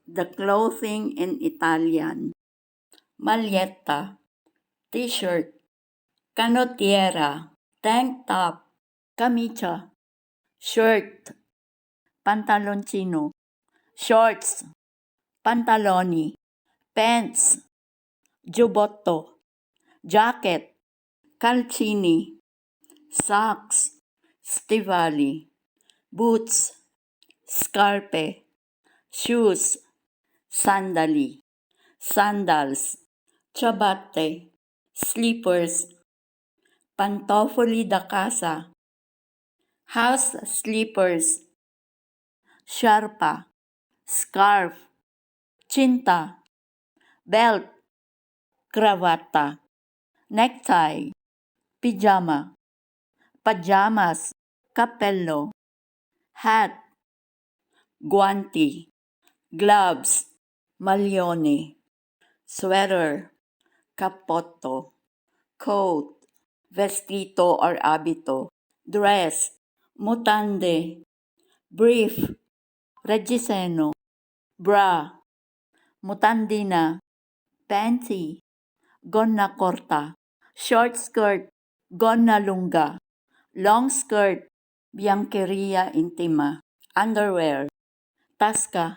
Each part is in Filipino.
the clothing in Italian. Maglietta, t-shirt, canottiera, tank top, camicia, shirt, pantaloncino, shorts, pantaloni, pants, giubbotto, jacket, calzini, socks, stivali, boots, scarpe, shoes, sandali, sandals, ciabatte, slippers, pantofoli da casa, house slippers, sciarpa, scarf, cinta, belt, cravatta, necktie, pijama, pajamas, cappello, hat, guanti, gloves, maglione, sweater, cappotto, coat, vestito or abito, dress, mutande, brief, reggiseno, bra, mutandina, panty, gonna corta, short skirt, gonna lunga, long skirt, biancheria intima, underwear, tasca,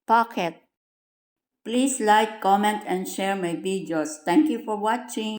pocket. Please like, comment, and share my videos. Thank you for watching.